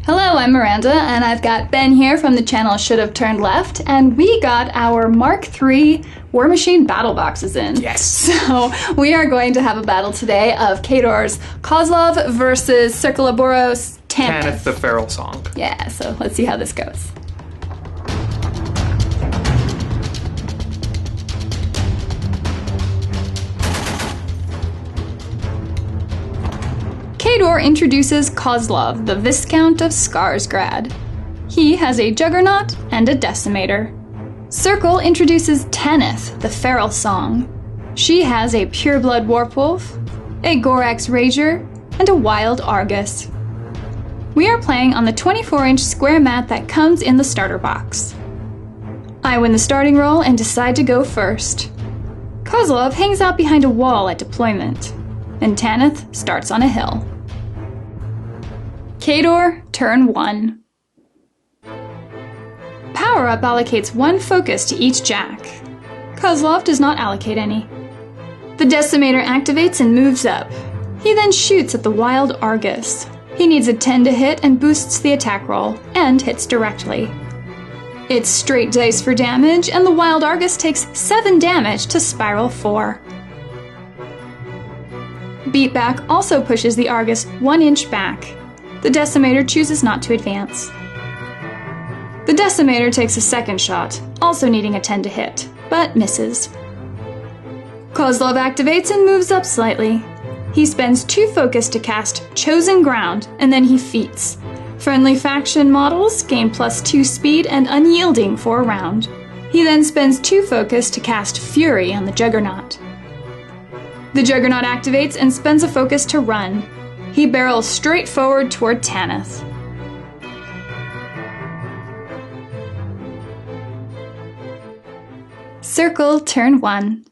Hello, I'm Miranda, and I've got Ben here from the channel Should Have Turned Left, and we got our Mark III Warmachine battle boxes in. Yes! So we are going to have a battle today of KHADOR's Kozlov versus Circulaboros Tanith. The Feral Song. Yeah, so let's see how this goes. KHADOR introduces Kozlov, the Viscount of Skarsgrad. He has a Juggernaut and a Decimator. Circle introduces Tanith, the Feral Song. She has a Pureblood Warpwolf, a Gorax Rager, and a Wild Argus. We are playing on the 24-inch square mat that comes in the starter box. I win the starting roll and decide to go first. Kozlov hangs out behind a wall at deployment, and Tanith starts on a hill. KHADOR, turn 1. Power Up allocates 1 focus to each Jack. Kozlov does not allocate any. The Decimator activates and moves up. He then shoots at the Wild Argus. He needs a 10 to hit and boosts the attack roll, and hits directly. It's straight dice for damage, and the Wild Argus takes 7 damage to Spiral 4. Beatback also pushes the Argus 1 inch back. The Decimator chooses not to advance. The Decimator takes a second shot, also needing a 10 to hit, but misses. Kozlov activates and moves up slightly. He spends 2 focus to cast Chosen Ground, and then he feats. Friendly faction models gain +2 speed and unyielding for a round. He then spends 2 focus to cast Fury on the Juggernaut. The Juggernaut activates and spends a focus to run. He barrels straight forward toward Tanith. Circle, turn 1.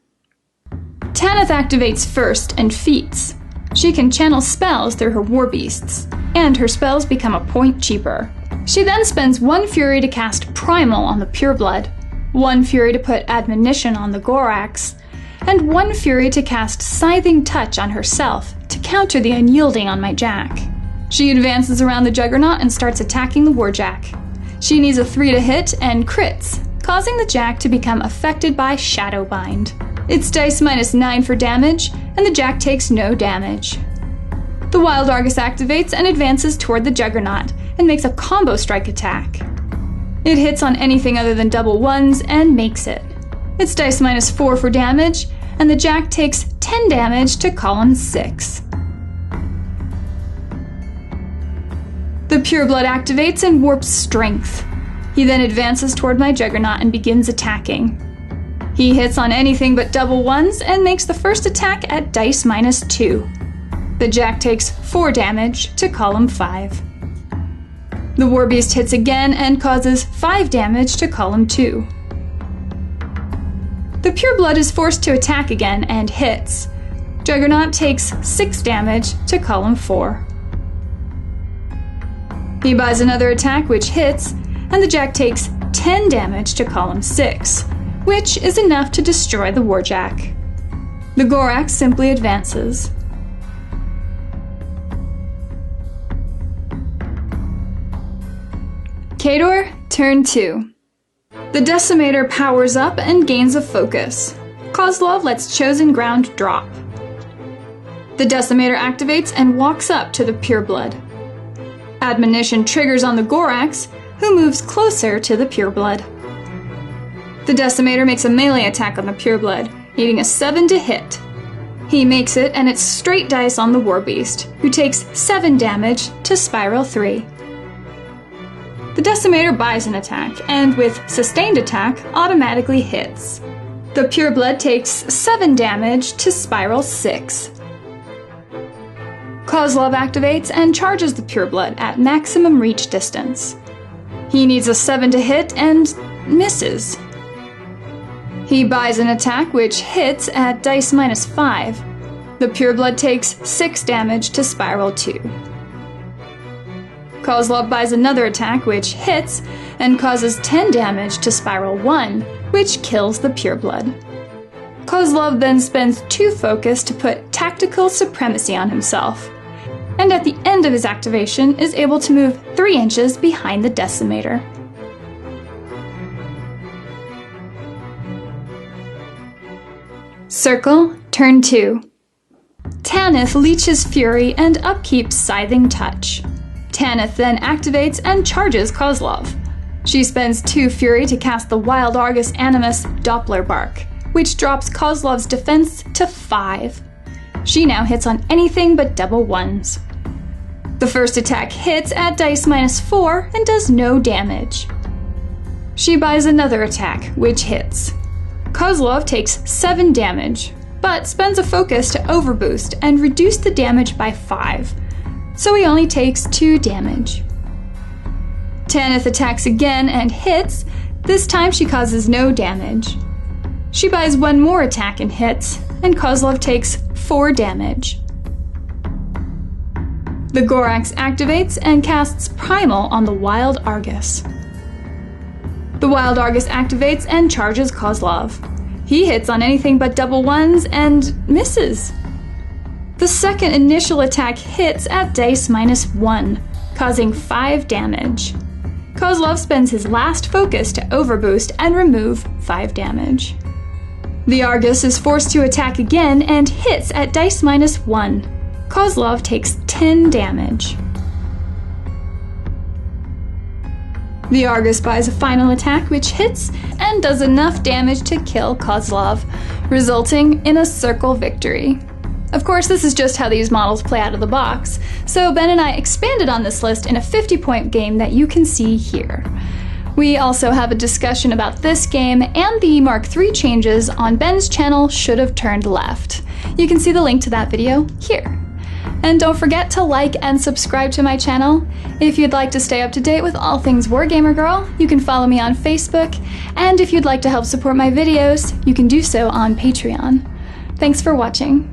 Tanith activates first and feats. She can channel spells through her war beasts, and her spells become a point cheaper. She then spends 1 Fury to cast Primal on the Pureblood, 1 Fury to put Admonition on the Gorax, and 1 Fury to cast Scything Touch on herself to counter the Unyielding on my Jack. She advances around the Juggernaut and starts attacking the Warjack. She needs a 3 to hit and crits, causing the Jack to become affected by Shadowbind. It's dice -9 for damage, and the Jack takes no damage. The Wild Argus activates and advances toward the Juggernaut and makes a combo strike attack. It hits on anything other than double ones and makes it. It's dice -4 for damage, and the Jack takes 10 damage to column 6. The Pureblood activates and warps Strength. He then advances toward my Juggernaut and begins attacking. He hits on anything but double ones and makes the first attack at dice -2. The Jack takes 4 damage to column 5. The Warbeast hits again and causes 5 damage to column 2. The Pureblood is forced to attack again and hits. Juggernaut takes 6 damage to column 4. He buys another attack which hits, and the Jack takes 10 damage to column 6, which is enough to destroy the Warjack. The Gorax simply advances. KHADOR, turn 2. The Decimator powers up and gains a focus. Kozlov lets Chosen Ground drop. The Decimator activates and walks up to the Pureblood. Admonition triggers on the Gorax, who moves closer to the Pureblood. The Decimator makes a melee attack on the Pureblood, needing a 7 to hit. He makes it, and it's straight dice on the Warbeast, who takes 7 damage to Spiral 3. The Decimator buys an attack, and with Sustained Attack, automatically hits. The Pureblood takes 7 damage to Spiral 6. Kozlov activates and charges the Pureblood at maximum reach distance. He needs a 7 to hit and misses. He buys an attack which hits at dice -5. The Pureblood takes 6 damage to Spiral 2. Kozlov buys another attack which hits and causes 10 damage to Spiral 1, which kills the Pureblood. Kozlov then spends 2 focus to put Tactical Supremacy on himself, and at the end of his activation is able to move 3 inches behind the decimator. Circle, turn 2. Tanith leeches Fury and upkeeps Scything Touch. Tanith then activates and charges Kozlov. She spends 2 Fury to cast the Wild Argus Animus Doppler Bark, which drops Kozlov's defense to 5. She now hits on anything but double ones. The first attack hits at dice -4 and does no damage. She buys another attack, which hits. Kozlov takes 7 damage, but spends a focus to overboost and reduce the damage by 5, so he only takes 2 damage. Tanith attacks again and hits. This time she causes no damage. She buys 1 more attack and hits, and Kozlov takes 4 damage. The Gorax activates and casts Primal on the Wild Argus. The Wild Argus activates and charges Kozlov. He hits on anything but double ones and misses. The second initial attack hits at dice -1, causing 5 damage. Kozlov spends his last focus to overboost and remove 5 damage. The Argus is forced to attack again and hits at dice -1. Kozlov takes 10 damage. The Argus buys a final attack which hits and does enough damage to kill Kozlov, resulting in a circle victory. Of course, this is just how these models play out of the box, so Ben and I expanded on this list in a 50-point game that you can see here. We also have a discussion about this game and the Mark III changes on Ben's channel Should Have Turned Left. You can see the link to that video here. And don't forget to like and subscribe to my channel. If you'd like to stay up to date with all things WarGamerGirl, you can follow me on Facebook, and if you'd like to help support my videos, you can do so on Patreon. Thanks for watching.